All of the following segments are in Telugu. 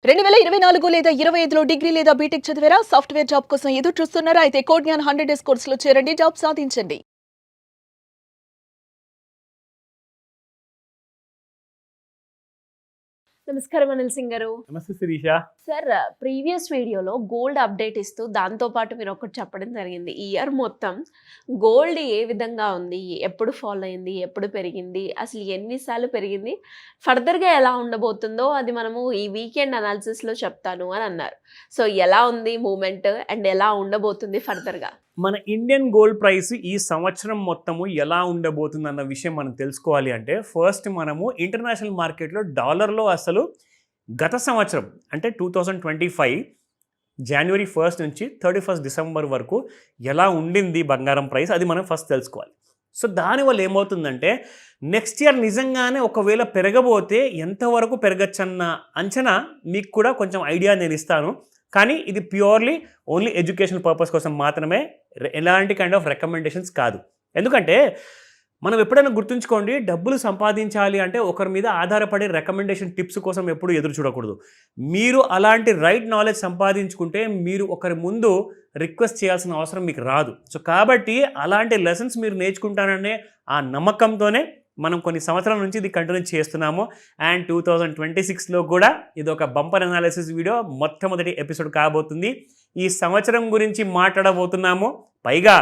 2024 లేదా 25లో డిగ్రీ లేదా బీటెక్ చదివారా? సాఫ్ట్‌వేర్ జాబ్ కోసం ఎదురు చూస్తున్నారా? అయితే కోడ్ జ్ఞాన్ 100 డేస్ కోర్సులో చేరండి. జాబ్ సాధించండి. నమస్కారం అనిల్ సింగ్ గారు. నమస్తే శిరీష. సార్, ప్రీవియస్ వీడియోలో గోల్డ్ అప్డేట్ ఇస్తూ దాంతో పాటు మీరు ఒకటి చెప్పడం జరిగింది. ఈ ఇయర్ మొత్తం గోల్డ్ ఏ విధంగా ఉంది? ఎప్పుడు ఫాల్ అయింది? ఎప్పుడు పెరిగింది? అసలు ఎన్ని సార్లు పెరిగింది? ఫర్దర్‌గా ఎలా ఉండబోతుందో అది మనము ఈ వీకెండ్ అనాలిసిస్‌లో చెప్తాను అని అన్నారు. సో ఎలా ఉంది మూవ్‌మెంట్ అండ్ ఎలా ఉండబోతుంది ఫర్దర్‌గా? మన ఇండియన్ గోల్డ్ ప్రైస్ ఈ సంవత్సరం మొత్తము ఎలా ఉండబోతుందన్న విషయం మనం తెలుసుకోవాలి అంటే ఫస్ట్ మనము ఇంటర్నేషనల్ మార్కెట్లో డాలర్లో అసలు గత సంవత్సరం అంటే 2025 జనవరి 1 నుంచి 31 డిసెంబర్ వరకు ఎలా ఉండింది బంగారం ప్రైస్, అది మనం ఫస్ట్ తెలుసుకోవాలి. సో దానివల్ల ఏమవుతుందంటే నెక్స్ట్ ఇయర్ నిజంగానే ఒకవేళ పెరగబోతే ఎంతవరకు పెరగచ్చన్న అంచనా మీకు కూడా కొంచెం ఐడియా నేను ఇస్తాను. కానీ ఇది ప్యూర్లీ ఓన్లీ ఎడ్యుకేషనల్ పర్పస్ కోసం మాత్రమే, ఎలాంటి కైండ్ ఆఫ్ రికమెండేషన్స్ కాదు. ఎందుకంటే మనం ఎప్పుడైనా గుర్తుంచుకోండి, డబ్బులు సంపాదించాలి అంటే ఒకరి మీద ఆధారపడే రికమెండేషన్ టిప్స్ కోసం ఎప్పుడు ఎదురు చూడకూడదు. మీరు అలాంటి రైట్ నాలెడ్జ్ సంపాదించుకుంటే మీరు ఒకరి ముందు రిక్వెస్ట్ చేయాల్సిన అవసరం మీకు రాదు. సో కాబట్టి అలాంటి లెసన్స్ మీరు నేర్చుకుంటాననే ఆ నమ్మకంతోనే మనం కొన్ని సంవత్సరాల నుంచి ఇది కంటిన్యూ చేస్తున్నాము. అండ్ 2026లో కూడా ఇది ఒక బంపర్ అనాలిసిస్ వీడియో మొట్టమొదటి ఎపిసోడ్ కాబోతుంది. ఈ సంవత్సరం గురించి మాట్లాడబోతున్నాము. పైగా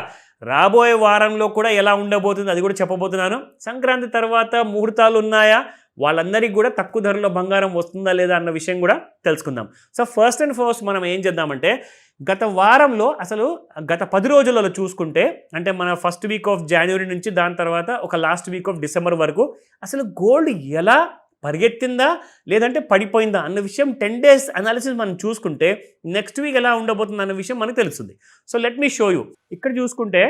రాబోయే వారంలో కూడా ఎలా ఉండబోతుంది అది కూడా చెప్పబోతున్నాను. సంక్రాంతి తర్వాత ముహూర్తాలు ఉన్నాయా, వాళ్ళందరికీ కూడా తక్కువ ధరలో బంగారం వస్తుందా లేదా అన్న విషయం కూడా తెలుసుకుందాం. సో ఫస్ట్ అండ్ ఫస్ట్ మనం ఏం చేద్దామంటే గత వారంలో అసలు గత 10 రోజులలో చూసుకుంటే, అంటే మన ఫస్ట్ వీక్ ఆఫ్ జనవరి నుంచి దాని తర్వాత ఒక లాస్ట్ వీక్ ఆఫ్ డిసెంబర్ వరకు అసలు గోల్డ్ ఎలా పరిగెత్తిందా లేదంటే పడిపోయిందా అన్న విషయం 10 డేస్ అనాలిసిస్ మనం చూసుకుంటే నెక్స్ట్ వీక్ ఎలా ఉండబోతుంది అన్న విషయం మనకు తెలుస్తుంది. So let me show you. ఇక్కడ చూసుకుంటే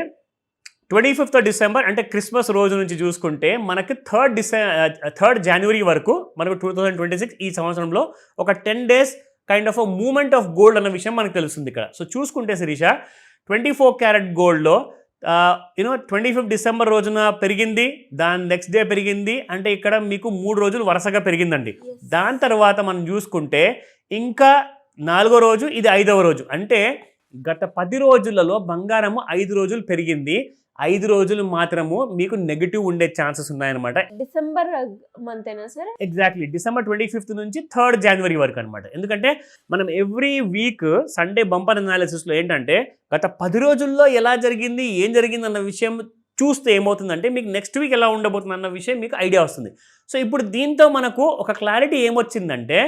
25th డిసెంబర్ అంటే క్రిస్మస్ రోజు నుంచి చూసుకుంటే మనకి 3rd జనవరి వరకు మనకు 2026 ఈ సంవత్సరంలో ఒక 10 days kind of moment of gold అన్న విషయం మనకు తెలుస్తుంది ఇక్కడ. సో చూసుకుంటే శిరీష 24 క్యారెట్ గోల్డ్లో 25 డిసెంబర్ రోజున పెరిగింది, దాని నెక్స్ట్ డే పెరిగింది, అంటే ఇక్కడ మీకు 3 రోజులు వరుసగా పెరిగిందండి. దాని తర్వాత మనం చూసుకుంటే ఇంకా 4వ రోజు, ఇది 5వ రోజు, అంటే గత 10 రోజులలో బంగారము 5 రోజులు పెరిగింది. 5 రోజులు మాత్రము మీకు నెగిటివ్ ఉండే ఛాన్సెస్ ఉన్నాయన్నమాట. డిసెంబర్ మంతేనా సార్? ఎగ్జాక్ట్లీ డిసెంబర్ 25 నుంచి 3rd జనవరి వరకు అనమాట. ఎందుకంటే మనం ఎవ్రీ వీక్ సండే బంపర్ అనాలిసిస్లో ఏంటంటే గత 10 రోజుల్లో ఎలా జరిగింది, ఏం జరిగింది అన్న విషయం చూస్తే ఏమవుతుందంటే మీకు నెక్స్ట్ వీక్ ఎలా ఉండబోతుంది అన్న విషయం మీకు ఐడియా వస్తుంది. సో ఇప్పుడు దీంతో మనకు ఒక క్లారిటీ ఏమొచ్చిందంటే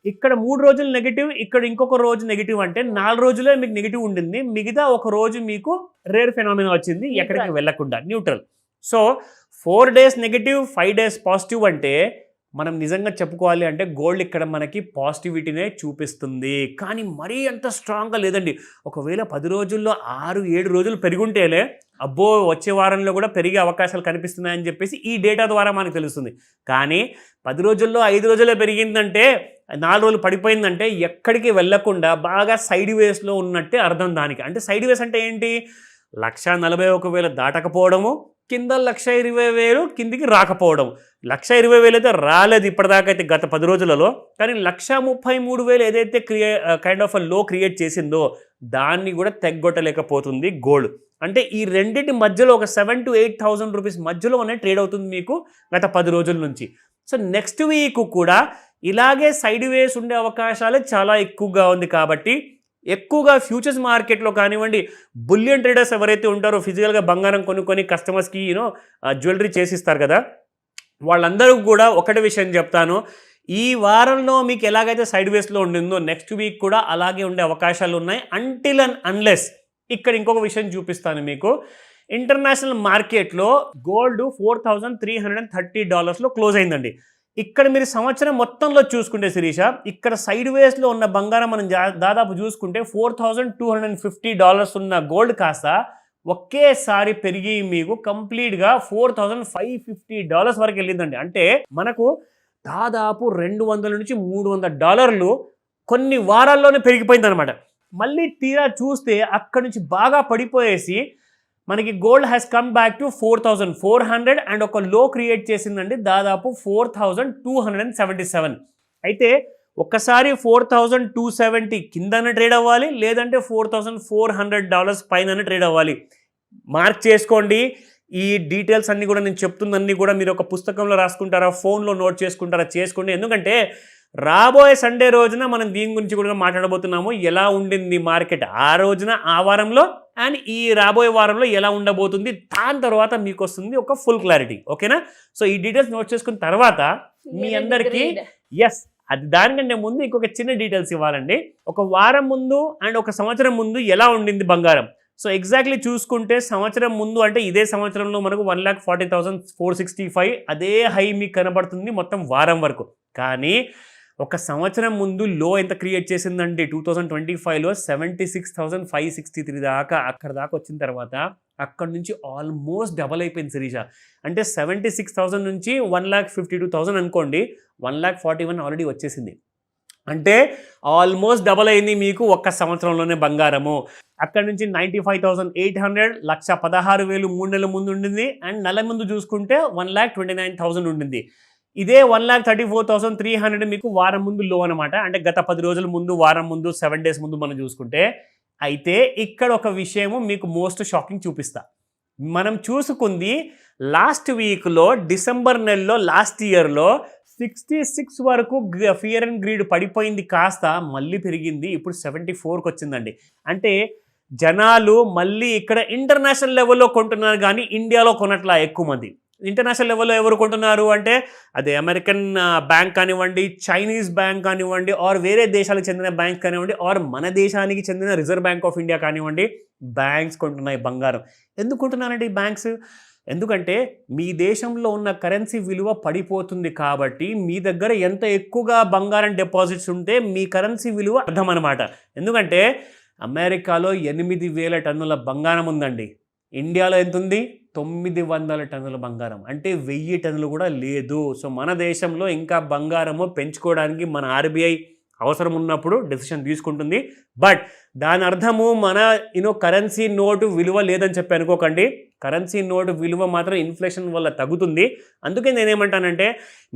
ఇక్కడ 3 రోజులు నెగిటివ్, ఇక్కడ ఇంకొక రోజు నెగిటివ్, అంటే 4 రోజులే మీకు నెగిటివ్ ఉండింది, మిగతా ఒక రోజు మీకు రేర్ ఫెనామినా వచ్చింది ఎక్కడికి వెళ్ళకుండా neutral. So 4 days negative, 5 days positive, అంటే మనం నిజంగా చెప్పుకోవాలి అంటే గోల్డ్ ఇక్కడ మనకి పాజిటివిటీనే చూపిస్తుంది. కానీ మరీ అంత స్ట్రాంగ్గా లేదండి. ఒకవేళ 10 రోజుల్లో 6-7 రోజులు పెరుగుంటేలే అబ్బో వచ్చే వారంలో కూడా పెరిగే అవకాశాలు కనిపిస్తున్నాయని చెప్పేసి ఈ డేటా ద్వారా మనకు తెలుస్తుంది. కానీ 10 రోజుల్లో 5 రోజులే పెరిగిందంటే, 4 రోజులు పడిపోయిందంటే ఎక్కడికి వెళ్లకుండా బాగా సైడ్ వేస్లో ఉన్నట్టే అర్థం దానికి. అంటే సైడ్ వేస్ అంటే ఏంటి, 1,41,000 దాటకపోవడము, కింద 1,20,000 కిందికి రాకపోవడం. 1,20,000 అయితే రాలేదు ఇప్పటిదాకా అయితే గత 10 రోజులలో, కానీ 1,33,000 ఏదైతే కైండ్ ఆఫ్ లో క్రియేట్ చేసిందో దాన్ని కూడా తెగ్గొట్టలేకపోతుంది గోల్డ్. అంటే ఈ రెండింటి మధ్యలో ఒక 7,000 to 8,000 రూపీస్ మధ్యలోనే ట్రేడ్ అవుతుంది మీకు గత 10 రోజుల నుంచి. సో నెక్స్ట్ వీక్ కూడా ఇలాగే సైడ్ వేస్ ఉండే అవకాశాలే చాలా ఎక్కువగా ఉంది. కాబట్టి ఎక్కువగా ఫ్యూచర్స్ మార్కెట్లో కానివ్వండి, బులియన్ ట్రేడర్స్ ఎవరైతే ఉంటారో ఫిజికల్గా బంగారం కొనుక్కొని కస్టమర్స్కి జ్యువెలరీ చేసిస్తారు కదా, వాళ్ళందరూ కూడా ఒకటి విషయం చెప్తాను, ఈ వారంలో మీకు ఎలాగైతే సైడ్ వేస్లో ఉండిందో నెక్స్ట్ వీక్ కూడా అలాగే ఉండే అవకాశాలు ఉన్నాయి. అంటిల్ అండ్ అన్లెస్ ఇక్కడ ఇంకొక విషయం చూపిస్తాను మీకు. ఇంటర్నేషనల్ మార్కెట్లో గోల్డ్ $4,330 క్లోజ్ అయిందండి. ఇక్కడ మీరు సంవత్సరం మొత్తంలో చూసుకుంటే శిరీష, ఇక్కడ సైడ్ వేస్లో ఉన్న బంగారం మనం దాదాపు చూసుకుంటే $4,250 ఉన్న గోల్డ్ కాస్త ఒకేసారి పెరిగి మీకు కంప్లీట్గా $4,550 వరకు వెళ్ళిందండి. అంటే మనకు దాదాపు $200 నుంచి $300 కొన్ని వారాల్లోనే పెరిగిపోయింది అనమాట. మళ్ళీ తీరా చూస్తే అక్కడ నుంచి బాగా పడిపోయేసి మనకి gold has come back to 4,400 and ఒక లో క్రియేట్ చేసిందండి దాదాపు 4,277. అయితే ఒక్కసారి 4,270 కిందన ట్రేడ్ అవ్వాలి, లేదంటే $4,400 పైన ట్రేడ్ అవ్వాలి. మార్క్ చేసుకోండి. ఈ డీటెయిల్స్ అన్నీ కూడా నేను చెప్తుందన్నీ కూడా మీరు ఒక పుస్తకంలో రాసుకుంటారా, ఫోన్లో నోట్ చేసుకుంటారా, చేసుకోండి. ఎందుకంటే రాబోయే సండే రోజున మనం దీని గురించి కూడా మాట్లాడబోతున్నాము. ఎలా ఉండింది మార్కెట్ ఆ రోజున ఆ వారంలో, అండ్ ఈ రాబోయే వారంలో ఎలా ఉండబోతుంది, దాని తర్వాత మీకు వస్తుంది ఒక ఫుల్ క్లారిటీ. ఓకేనా? సో ఈ డీటెయిల్స్ నోట్ చేసుకున్న తర్వాత మీ అందరికీ ఎస్ అది దానికంటే ముందు ఇంకొక చిన్న డీటెయిల్స్ ఇవ్వాలండి. ఒక వారం ముందు అండ్ ఒక సంవత్సరం ముందు ఎలా ఉండింది బంగారం. సో ఎగ్జాక్ట్లీ చూసుకుంటే సంవత్సరం ముందు అంటే ఇదే సంవత్సరంలో మనకు 1,40,465 అదే హై మీకు కనబడుతుంది మొత్తం వారం వరకు. కానీ ఒక సంవత్సరం ముందు లో ఎంత క్రియేట్ చేసిందంటే 2025లో 76,563 దాకా, అక్కడ దాకా వచ్చిన తర్వాత అక్కడ నుంచి ఆల్మోస్ట్ డబల్ అయిపోయింది శిరీష. అంటే 76,000 నుంచి 1,52,000 అనుకోండి, 1,41,000 ఆల్రెడీ వచ్చేసింది. అంటే ఆల్మోస్ట్ డబల్ అయింది మీకు ఒక్క సంవత్సరంలోనే బంగారము. అక్కడ నుంచి 95,800, 1,16,000 3 నెలల ముందు ఉండింది. అండ్ నెల ముందు చూసుకుంటే 1,29,000 ఉండింది. ఇదే 1,34,300 మీకు వారం ముందు లో అనమాట. అంటే గత 10 రోజుల ముందు, వారం ముందు, 7 డేస్ ముందు మనం చూసుకుంటే. అయితే ఇక్కడ ఒక విషయము మీకు మోస్ట్ షాకింగ్ చూపిస్తా. మనం చూసుకుంది లాస్ట్ వీక్లో డిసెంబర్ నెలలో లాస్ట్ ఇయర్లో 66 వరకు ఫియర్ అండ్ గ్రీడ్ పడిపోయింది, కాస్త మళ్ళీ పెరిగింది. ఇప్పుడు 74కి వచ్చిందండి. అంటే జనాలు మళ్ళీ ఇక్కడ ఇంటర్నేషనల్ లెవెల్లో కొంటున్నారు కానీ ఇండియాలో కొనట్లా ఎక్కువ మంది. ఇంటర్నేషనల్ లెవెల్లో ఎవరు కొంటున్నారు అంటే అదే అమెరికన్ బ్యాంక్ కానివ్వండి, చైనీస్ బ్యాంక్ కానివ్వండి, ఆర్ వేరే దేశాలకు చెందిన బ్యాంక్ కానివ్వండి, ఆర్ మన దేశానికి చెందిన రిజర్వ్ బ్యాంక్ ఆఫ్ ఇండియా కానివ్వండి, బ్యాంక్స్ కొంటున్నాయి బంగారం. ఎందుకు కొంటున్నారండి ఈ బ్యాంక్స్? ఎందుకంటే మీ దేశంలో ఉన్న కరెన్సీ విలువ పడిపోతుంది కాబట్టి మీ దగ్గర ఎంత ఎక్కువగా బంగారం డిపాజిట్స్ ఉంటే మీ కరెన్సీ విలువ అర్థం అనమాట. ఎందుకంటే అమెరికాలో 8,000 టన్నుల బంగారం ఉందండి. ఇండియాలో ఎంత ఉంది? 900 టన్నుల బంగారం. అంటే 1000 టన్నులు కూడా లేదు. సో మన దేశంలో ఇంకా బంగారము పెంచుకోవడానికి మన ఆర్బీఐ అవసరం ఉన్నప్పుడు డెసిషన్ తీసుకుంటుంది. బట్ దాని అర్థము మన కరెన్సీ నోటు విలువ లేదని చెప్పి అనుకోకండి. కరెన్సీ నోటు విలువ మాత్రం ఇన్ఫ్లేషన్ వల్ల తగ్గుతుంది. అందుకే నేనేమంటానంటే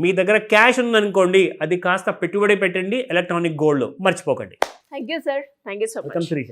మీ దగ్గర క్యాష్ ఉందనుకోండి, అది కాస్త పెట్టుబడి పెట్టండి ఎలక్ట్రానిక్ గోల్డ్, మర్చిపోకండి. Thank you sir. Thank you so much. Welcome Srisha.